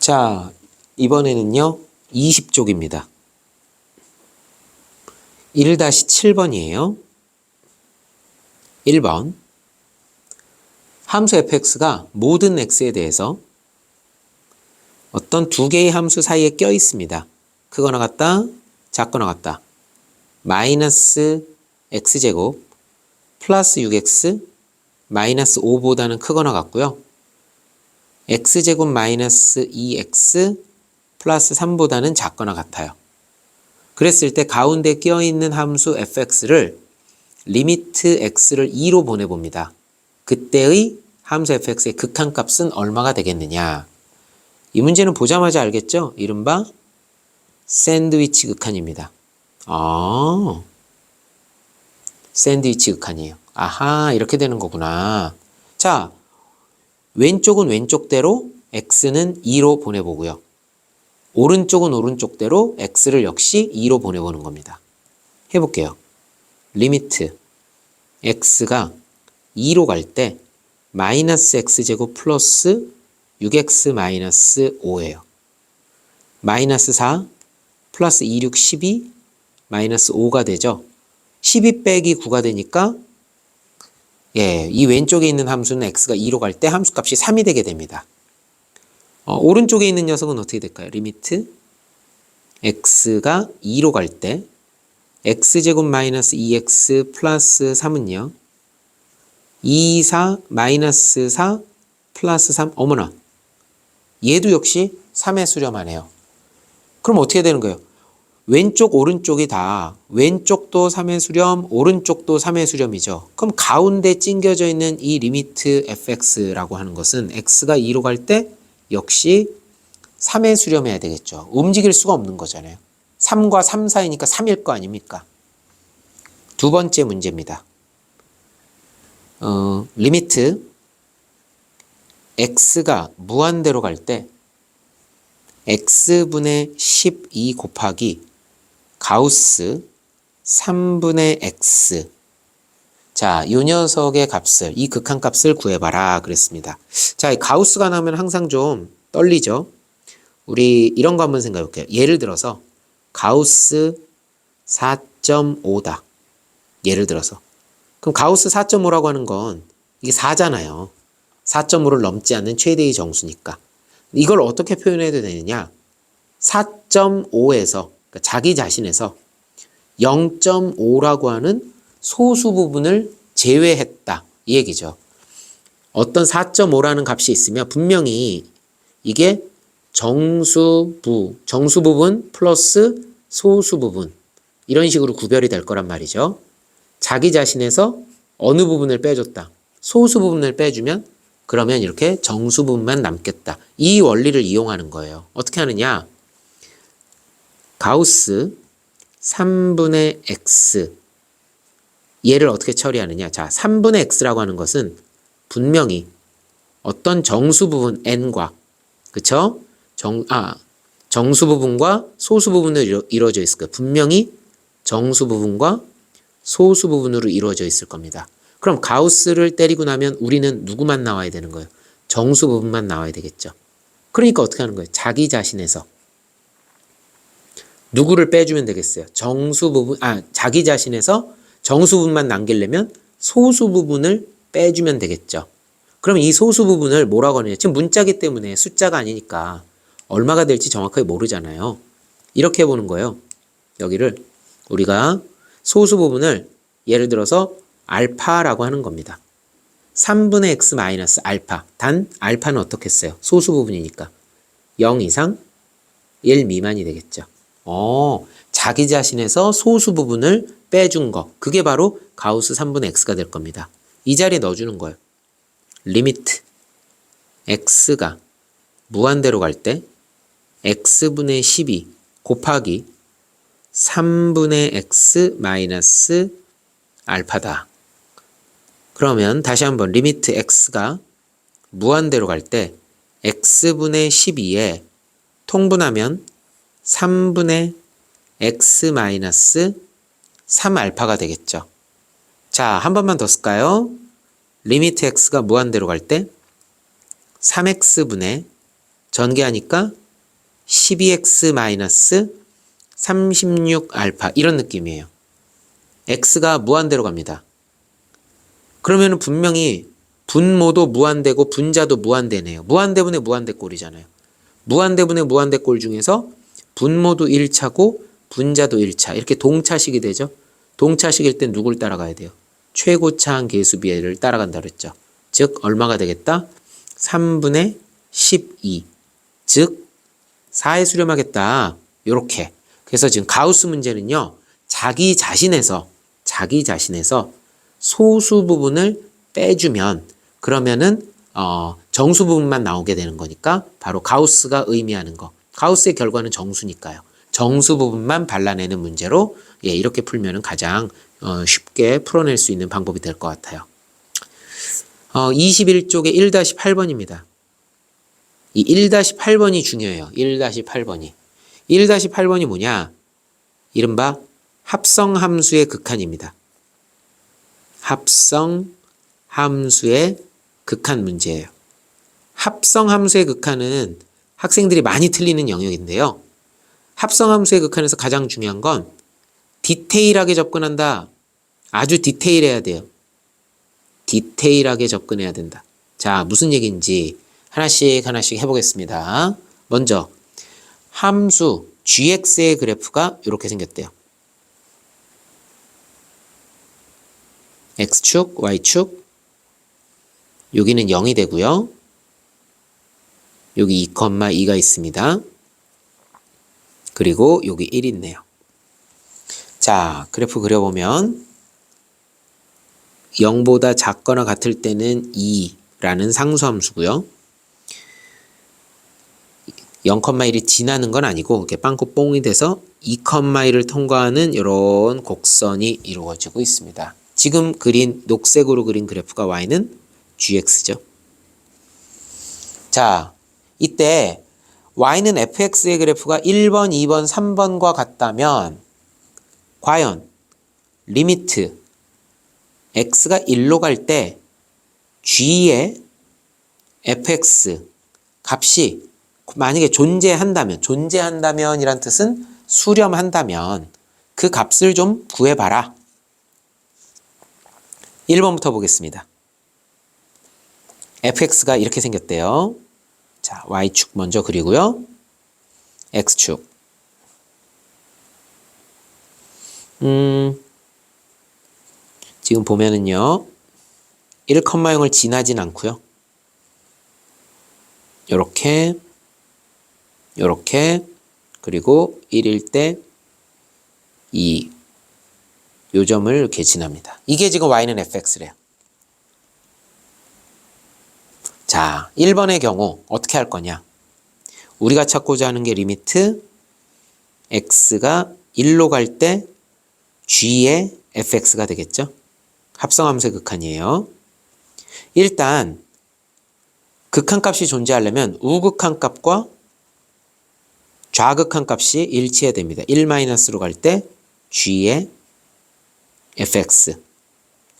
자, 이번에는요, 20쪽입니다. 1-7번이에요. 1번. 함수 fx가 모든 x에 대해서 어떤 두 개의 함수 사이에 껴 있습니다. 크거나 같다, 작거나 같다. 마이너스 x제곱 플러스 6x 마이너스 5보다는 크거나 같고요. x제곱 마이너스 2x 플러스 3보다는 작거나 같아요. 그랬을 때 가운데 끼어있는 함수 fx를 리미트 x를 2로 보내봅니다. 그때의 함수 fx의 극한값은 얼마가 되겠느냐. 이 문제는 보자마자 알겠죠? 이른바 샌드위치 극한입니다. 샌드위치 극한이에요. 아하, 이렇게 되는 거구나. 자, 왼쪽은 왼쪽대로 x는 2로 보내보고요. 오른쪽은 오른쪽대로 x를 역시 2로 보내보는 겁니다. 해볼게요. 리미트 x가 2로 갈 때 마이너스 x제곱 플러스 6x 마이너스 5예요. 마이너스 4 플러스 2, 6, 12 마이너스 5가 되죠. 12 빼기 9가 되니까 이 왼쪽에 있는 함수는 x가 2로 갈 때 함수값이 3이 되게 됩니다. 오른쪽에 있는 녀석은 어떻게 될까요? 리미트 x가 2로 갈 때 x제곱 마이너스 2x 플러스 3은요. 2, 4 마이너스 4 플러스 3 어머나 얘도 역시 3에 수렴하네요. 그럼 어떻게 되는 거예요? 왼쪽 오른쪽이 다 왼쪽도 3의 수렴 오른쪽도 3의 수렴이죠. 그럼 가운데 찡겨져 있는 이 리미트 fx라고 하는 것은 x가 2로 갈 때 역시 3의 수렴해야 되겠죠. 움직일 수가 없는 거잖아요. 3과 3 사이니까 3일 거 아닙니까? 두 번째 문제입니다. 리미트 x가 무한대로 갈 때 x분의 12 곱하기 가우스 3분의 x. 자, 이 녀석의 값을, 이 극한값을 구해봐라 그랬습니다. 자, 이 가우스가 나오면 항상 좀 떨리죠. 우리 이런 거 한번 생각해 볼게요. 예를 들어서 가우스 4.5다. 예를 들어서. 그럼 가우스 4.5라고 하는 건 이게 4잖아요. 4.5를 넘지 않는 최대의 정수니까. 이걸 어떻게 표현해도 되느냐? 4.5에서 그러니까 자기 자신에서 0.5라고 하는 소수 부분을 제외했다. 이 얘기죠. 어떤 4.5라는 값이 있으면 분명히 이게 정수 부분 플러스 소수 부분 이런 식으로 구별이 될 거란 말이죠. 자기 자신에서 어느 부분을 빼줬다. 소수 부분을 빼주면 그러면 이렇게 정수 부분만 남겠다. 이 원리를 이용하는 거예요. 어떻게 하느냐? 가우스 3분의 x 얘를 어떻게 처리하느냐? 자, 3분의 x라고 하는 것은 분명히 어떤 정수 부분 n과 그쵸? 정수 부분과 소수 부분으로 이루어져 있을 거예요. 분명히 정수 부분과 소수 부분으로 이루어져 있을 겁니다. 그럼 가우스를 때리고 나면 우리는 누구만 나와야 되는 거예요? 정수 부분만 나와야 되겠죠. 그러니까 어떻게 하는 거예요? 자기 자신에서 누구를 빼주면 되겠어요? 자기 자신에서 정수 부분만 남기려면 소수 부분을 빼주면 되겠죠. 그럼 이 소수 부분을 뭐라고 하느냐? 지금 문자기 때문에 숫자가 아니니까 얼마가 될지 정확하게 모르잖아요. 이렇게 해보는 거예요. 여기를 우리가 소수 부분을 예를 들어서 알파라고 하는 겁니다. 3분의 x 마이너스 알파. 단 알파는 어떻게 했어요? 소수 부분이니까 0 이상 1 미만이 되겠죠. 자기 자신에서 소수 부분을 빼준 거. 그게 바로 가우스 3분의 x가 될 겁니다. 이 자리에 넣어주는 거예요. 리미트 x가 무한대로 갈 때 x분의 12 곱하기 3분의 x 마이너스 알파다. 그러면 다시 한번 리미트 x가 무한대로 갈 때 x분의 12에 통분하면 3분의 x 마이너스 3알파가 되겠죠. 자, 한 번만 더 쓸까요? 리미트 x가 무한대로 갈 때 3x분의 전개하니까 12x 36알파 이런 느낌이에요. x가 무한대로 갑니다. 그러면 분명히 분모도 무한대고 분자도 무한대네요. 무한대분의 무한대꼴이잖아요. 무한대분의 무한대꼴 중에서 분모도 1차고 분자도 1차 이렇게 동차식이 되죠. 동차식일 땐 누굴 따라가야 돼요? 최고차항 계수비례를 따라간다 그랬죠. 즉 얼마가 되겠다? 3분의 12 즉 4에 수렴하겠다. 요렇게. 그래서 지금 가우스 문제는요. 자기 자신에서 소수 부분을 빼주면 그러면은 정수 부분만 나오게 되는 거니까 바로 가우스가 의미하는 거. 가우스의 결과는 정수니까요. 정수 부분만 발라내는 문제로 이렇게 풀면은 가장 쉽게 풀어낼 수 있는 방법이 될 것 같아요. 21쪽에 1-8번입니다. 이 1-8번이 중요해요. 1-8번이. 1-8번이 뭐냐? 이른바 합성함수의 극한입니다. 합성함수의 극한 문제예요. 합성함수의 극한은 학생들이 많이 틀리는 영역인데요. 합성함수의 극한에서 가장 중요한 건 디테일하게 접근한다. 아주 디테일해야 돼요. 디테일하게 접근해야 된다. 자, 무슨 얘기인지 하나씩 해보겠습니다. 먼저 함수 gx의 그래프가 이렇게 생겼대요. x축, y축 여기는 0이 되고요. 여기 2,2가 있습니다. 그리고 여기 1이 있네요. 자, 그래프 그려보면 0보다 작거나 같을 때는 2라는 상수함수고요. 0,1이 지나는 건 아니고 이렇게 빵꾸 뽕이 돼서 2,1을 통과하는 이런 곡선이 이루어지고 있습니다. 지금 그린 녹색으로 그린 그래프가 y는 gx죠. 자, 이때 y는 fx의 그래프가 1번, 2번, 3번과 같다면 과연 리미트 x가 1로 갈 때 g의 fx 값이 만약에 존재한다면 이란 뜻은 수렴한다면 그 값을 좀 구해봐라. 1번부터 보겠습니다. fx가 이렇게 생겼대요. 자, y축 먼저 그리고요. x축. 지금 보면은요. 1,0을 지나진 않고요. 요렇게 그리고 1일 때 2. 요 점을 이렇게 지납니다. 이게 지금 y는 fx래요. 자, 1번의 경우 어떻게 할 거냐? 우리가 찾고자 하는 게 리미트 x가 1로 갈 때 g의 fx가 되겠죠? 합성함수의 극한이에요. 일단 극한값이 존재하려면 우극한값과 좌극한값이 일치해야 됩니다. 1-로 갈 때 g의 fx.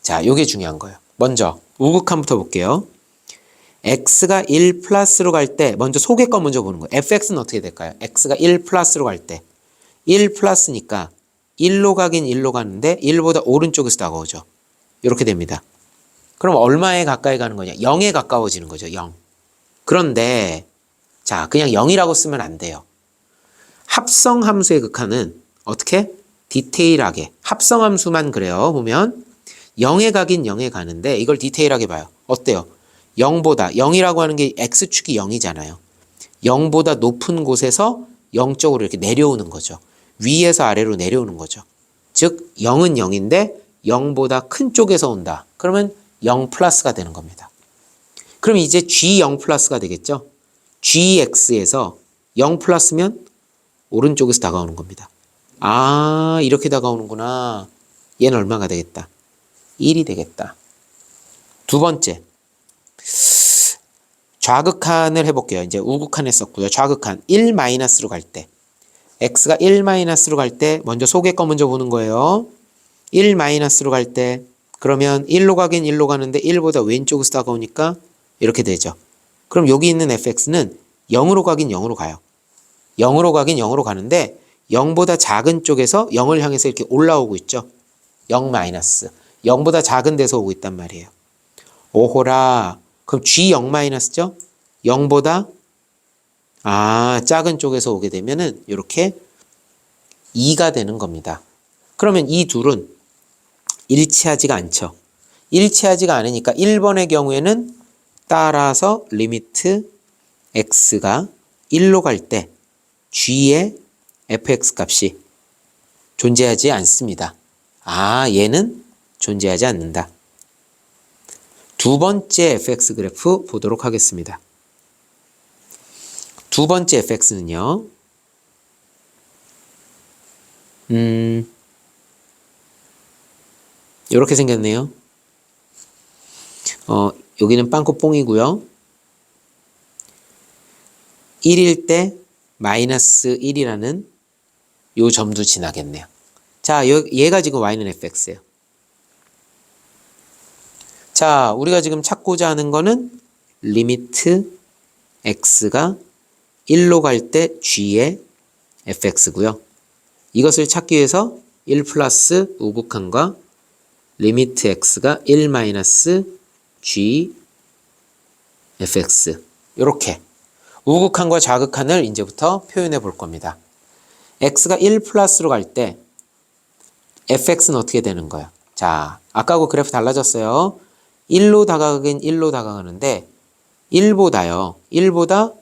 자, 요게 중요한 거예요. 먼저 우극한부터 볼게요. x가 1 플러스로 갈 때 먼저 속의 거 먼저 보는 거예요. fx는 어떻게 될까요? x가 1 플러스로 갈 때 1 플러스니까 1로 가긴 1로 가는데 1보다 오른쪽에서 다가오죠. 이렇게 됩니다. 그럼 얼마에 가까이 가는 거냐? 0에 가까워지는 거죠. 0. 그런데 자, 그냥 0이라고 쓰면 안 돼요. 합성함수의 극한은 어떻게? 디테일하게 합성함수만 그래요. 보면 0에 가긴 0에 가는데 이걸 디테일하게 봐요. 어때요? 0이라고 하는 게 x축이 0이잖아요. 0보다 높은 곳에서 0쪽으로 이렇게 내려오는 거죠. 위에서 아래로 내려오는 거죠. 즉 0은 0인데 0보다 큰 쪽에서 온다. 그러면 0 플러스가 되는 겁니다. 그럼 이제 g0 플러스가 되겠죠. gx에서 0 플러스면 오른쪽에서 다가오는 겁니다. 아, 이렇게 다가오는구나. 얘는 얼마가 되겠다? 1이 되겠다. 두 번째. 좌극한을 해볼게요. 이제 우극한 했었고요. 좌극한 1-로 갈 때 x가 1-로 갈 때 먼저 속의 거 먼저 보는 거예요. 1-로 갈 때 그러면 1로 가긴 1로 가는데 1보다 왼쪽에서 다가오니까 이렇게 되죠. 그럼 여기 있는 fx는 0으로 가긴 0으로 가요. 0으로 가긴 0으로 가는데 0보다 작은 쪽에서 0을 향해서 이렇게 올라오고 있죠. 0 마이너스. 0보다 작은 데서 오고 있단 말이에요. 오호라. 그럼 G 0 마이너스죠? 0보다 작은 쪽에서 오게 되면은 이렇게 2가 되는 겁니다. 그러면 이 둘은 일치하지가 않죠. 일치하지가 않으니까 1번의 경우에는 따라서 리미트 x가 1로 갈 때 g의 fx 값이 존재하지 않습니다. 얘는 존재하지 않는다. 두 번째 fx 그래프 보도록 하겠습니다. 두 번째 fx는요. 이렇게 생겼네요. 여기는 빵꾸 뽕이고요. 1일 때 마이너스 1이라는 요 점도 지나겠네요. 자, 얘가 지금 y는 fx예요. 자, 우리가 지금 찾고자 하는 거는 리미트 x가 1로 갈 때 g의 fx고요. 이것을 찾기 위해서 1 플러스 우극한과 리미트 x가 1 마이너스 g fx 이렇게 우극한과 좌극한을 이제부터 표현해 볼 겁니다. x가 1 플러스로 갈 때 fx는 어떻게 되는 거예요? 자, 아까하고 그래프 달라졌어요. 1로 다가가긴 1로 다가가는데 1보다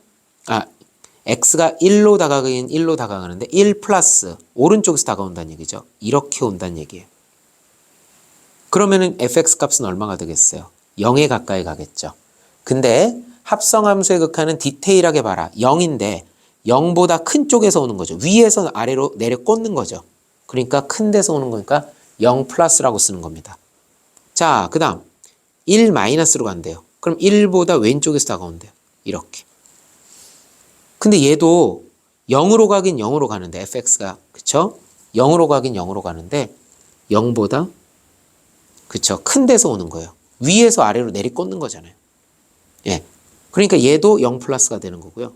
x가 1로 다가가긴 1로 다가가는데 1 플러스 오른쪽에서 다가온다는 얘기죠. 이렇게 온다는 얘기예요. 그러면은 fx 값은 얼마가 되겠어요? 0에 가까이 가겠죠. 근데 합성함수의 극한은 디테일하게 봐라. 0인데 0보다 큰 쪽에서 오는 거죠. 위에서 아래로 내려 꽂는 거죠. 그러니까 큰 데서 오는 거니까 0 플러스라고 쓰는 겁니다. 자, 그 다음 1 마이너스로 간대요. 그럼 1보다 왼쪽에서 다가온대요. 이렇게. 근데 얘도 0으로 가긴 0으로 가는데 fx가 그쵸? 0으로 가긴 0으로 가는데 0보다 그쵸? 큰 데서 오는 거예요. 위에서 아래로 내리꽂는 거잖아요. 예. 그러니까 얘도 0 플러스가 되는 거고요.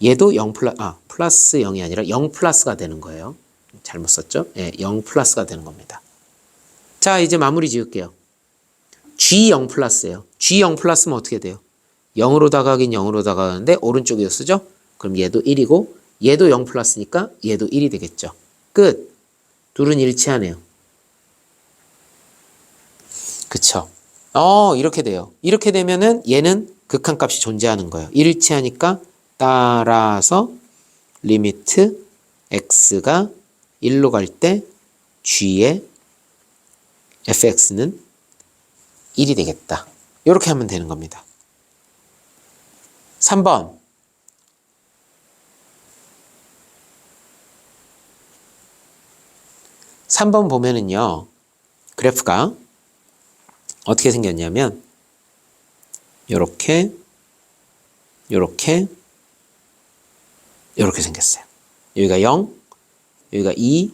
얘도 0 플러스 0이 아니라 0 플러스가 되는 거예요. 잘못 썼죠? 예, 0 플러스가 되는 겁니다. 자, 이제 마무리 지을게요. G 0 플러스예요. G 0 플러스면 어떻게 돼요? 0으로 다가가긴 0으로 다가가는데 오른쪽이요 쓰죠? 그럼 얘도 1이고 얘도 0 플러스니까 얘도 1이 되겠죠. 끝. 둘은 일치하네요. 그쵸? 이렇게 돼요. 이렇게 되면은 얘는 극한값이 존재하는 거예요. 일치하니까 따라서 리미트 x가 1로 갈 때 g의 fx는 1이 되겠다. 이렇게 하면 되는 겁니다. 3번. 보면은요. 그래프가 어떻게 생겼냐면 요렇게 생겼어요. 여기가 0, 여기가 2,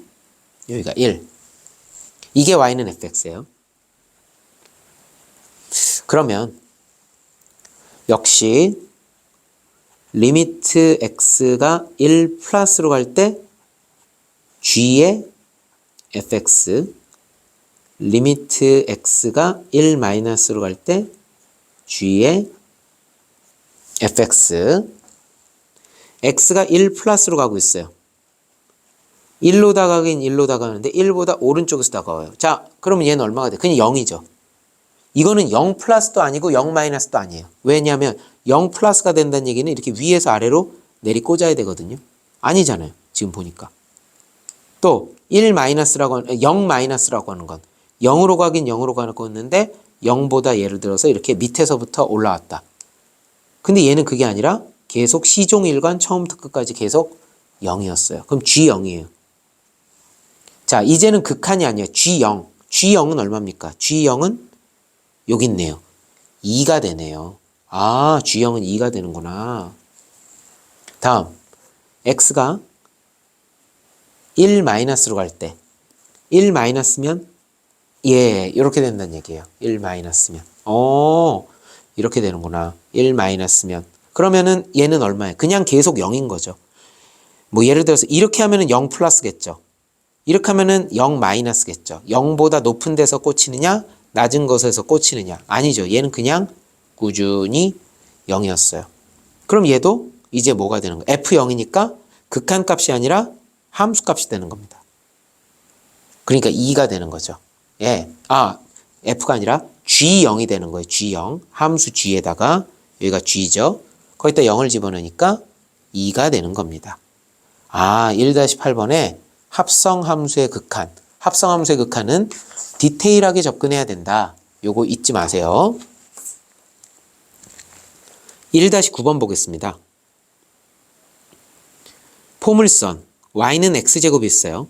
여기가 1. 이게 y는 fx예요. 그러면 역시 리미트 x가 1 플러스로 갈 때 g의 fx, 리미트 x가 1 마이너스로 갈 때 g의 fx, x가 1 플러스로 가고 있어요. 1로 다가가긴 1로 다가가는데 1보다 오른쪽에서 다가와요. 자, 그러면 얘는 얼마가 돼? 그냥 0이죠. 이거는 0 플러스도 아니고 0 마이너스도 아니에요. 왜냐하면 0 플러스가 된다는 얘기는 이렇게 위에서 아래로 내리 꽂아야 되거든요. 아니잖아요. 지금 보니까. 또 0 마이너스라고 하는 건 0으로 가긴 0으로 가고 있는데 0보다 예를 들어서 이렇게 밑에서부터 올라왔다. 근데 얘는 그게 아니라 계속 시종일관 처음부터 끝까지 계속 0이었어요. 그럼 G0이에요. 자, 이제는 극한이 아니에요. G0. G0은 얼마입니까? G0은 여기 있네요. 2가 되네요. G0은 2가 되는구나. 다음, X가 1 마이너스로 갈 때 1 마이너스면 이렇게 된다는 얘기예요. 1 마이너스면. 이렇게 되는구나. 1 마이너스면 그러면은 얘는 얼마예요? 그냥 계속 0인 거죠. 뭐 예를 들어서 이렇게 하면은 0 플러스겠죠. 이렇게 하면은 0 마이너스겠죠. 0보다 높은 데서 꽂히느냐, 낮은 곳에서 꽂히느냐. 아니죠. 얘는 그냥 꾸준히 0이었어요. 그럼 얘도 이제 뭐가 되는 거예요? F0이니까 극한값이 아니라 함수값이 되는 겁니다. 그러니까 2가 되는 거죠. 예. F가 아니라 G0이 되는 거예요. G0. 함수 G에다가 여기가 G죠. 거기다 0을 집어넣으니까 2가 되는 겁니다. 1-8번에 합성함수의 극한. 합성함수의 극한은 디테일하게 접근해야 된다. 요거 잊지 마세요. 1-9번 보겠습니다. 포물선 y는 x제곱이 있어요.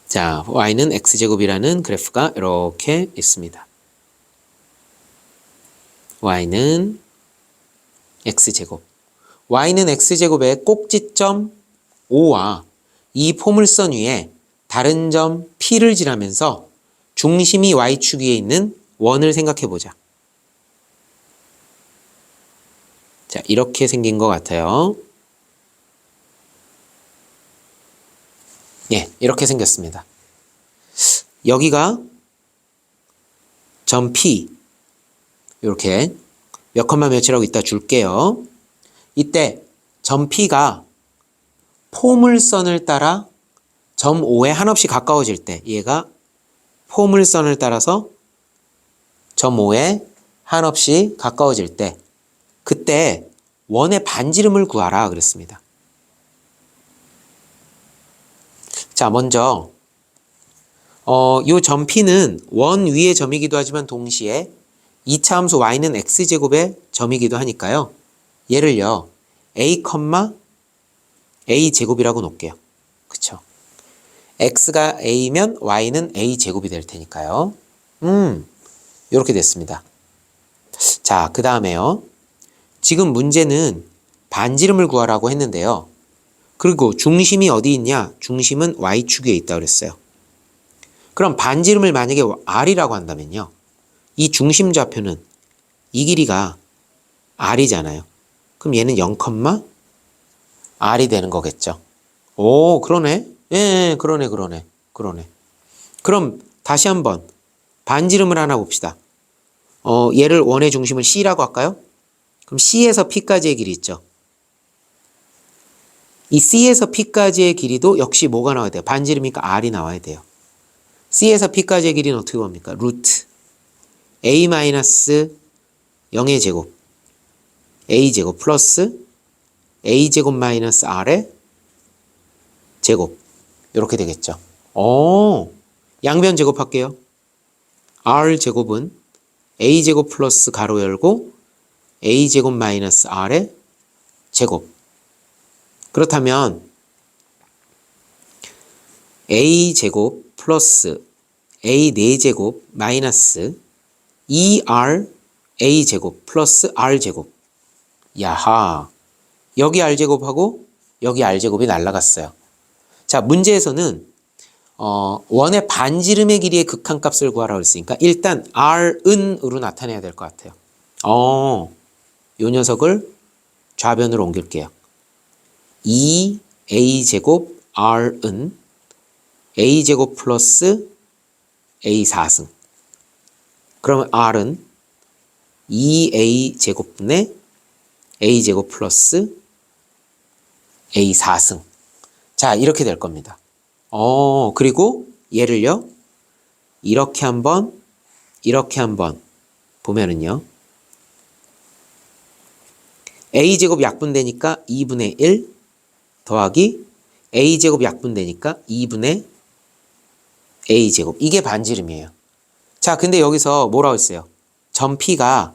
자, y는 x제곱이라는 그래프가 이렇게 있습니다. y는 x제곱. y는 x제곱의 꼭지점 O와 이 포물선 위에 다른 점 P를 지나면서 중심이 y축 위에 있는 원을 생각해 보자. 자, 이렇게 생긴 것 같아요. 예, 이렇게 생겼습니다. 여기가 점 P. 이렇게 몇 컴마 몇이라고 이따 줄게요. 이때 점 P가 포물선을 따라 점 O에 한없이 가까워질 때 얘가 포물선을 따라서 점 O에 한없이 가까워질 때 그때 원의 반지름을 구하라 그랬습니다. 자, 먼저 요 점 P는 원 위의 점이기도 하지만 동시에 2차 함수 y는 x제곱의 점이기도 하니까요. 얘를요. a, a제곱이라고 놓을게요. 그쵸? x가 a면 y는 a제곱이 될 테니까요. 이렇게 됐습니다. 자, 그 다음에요. 지금 문제는 반지름을 구하라고 했는데요. 그리고 중심이 어디 있냐? 중심은 y축 위에 있다고 그랬어요. 그럼 반지름을 만약에 r이라고 한다면요. 이 중심 좌표는 이 길이가 r이잖아요. 그럼 얘는 0, r이 되는 거겠죠. 오, 그러네. 예, 그러네. 그럼 다시 한번 반지름을 하나 봅시다. 얘를 원의 중심을 C라고 할까요? 그럼 C에서 P까지의 길이 있죠. 이 C에서 P까지의 길이도 역시 뭐가 나와야 돼요? 반지름이니까 R이 나와야 돼요. C에서 P까지의 길이는 어떻게 봅니까? 루트 A-0의 제곱 A제곱 플러스 A제곱 마이너스 R의 제곱 이렇게 되겠죠. 양변 제곱할게요. R제곱은 A제곱 플러스 가로 열고 A제곱 마이너스 R의 제곱. 그렇다면 A제곱 플러스 A 4제곱 마이너스 2R A제곱 플러스 R제곱. 야하. 여기 R제곱하고 여기 R제곱이 날라갔어요. 자, 문제에서는 원의 반지름의 길이의 극한값을 구하라고 했으니까 일단 R은으로 나타내야 될 것 같아요. 요 녀석을 좌변으로 옮길게요. 2A제곱 R은 A제곱 플러스 A4승. 그러면 R은 2A제곱분의 A제곱 플러스 A4승. 자, 이렇게 될 겁니다. 그리고 얘를요. 이렇게 한번 보면은요. A제곱 약분되니까 2분의 1 더하기 A제곱 약분되니까 2분의 A제곱. 이게 반지름이에요. 자, 근데 여기서 뭐라고 했어요? 점 P가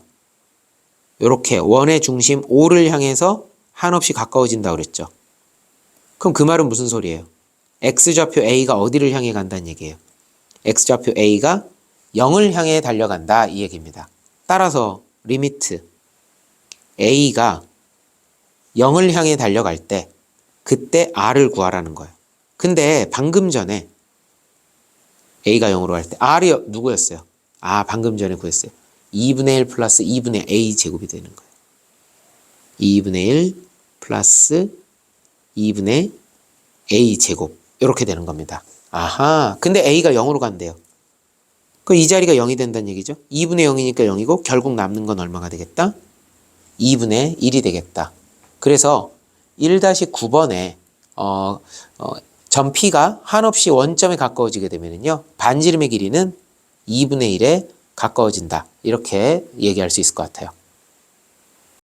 이렇게 원의 중심 O를 향해서 한없이 가까워진다고 그랬죠. 그럼 그 말은 무슨 소리예요? X좌표 A가 어디를 향해 간다는 얘기예요? X좌표 A가 0을 향해 달려간다 이 얘기입니다. 따라서 리미트 A가 0을 향해 달려갈 때 그때 R을 구하라는 거예요. 근데 방금 전에 A가 0으로 갈 때 R이 누구였어요? 아, 방금 전에 구했어요. 2분의 1 플러스 2분의 a 제곱이 되는 거예요. 2분의 1 플러스 2분의 a 제곱 이렇게 되는 겁니다. 아하, 근데 a가 0으로 간대요. 그 이 자리가 0이 된다는 얘기죠. 2분의 0이니까 0이고 결국 남는 건 얼마가 되겠다? 2분의 1이 되겠다. 그래서 1-9번에 점 P가 한없이 원점에 가까워지게 되면요, 반지름의 길이는 2분의 1에 가까워진다. 이렇게 얘기할 수 있을 것 같아요.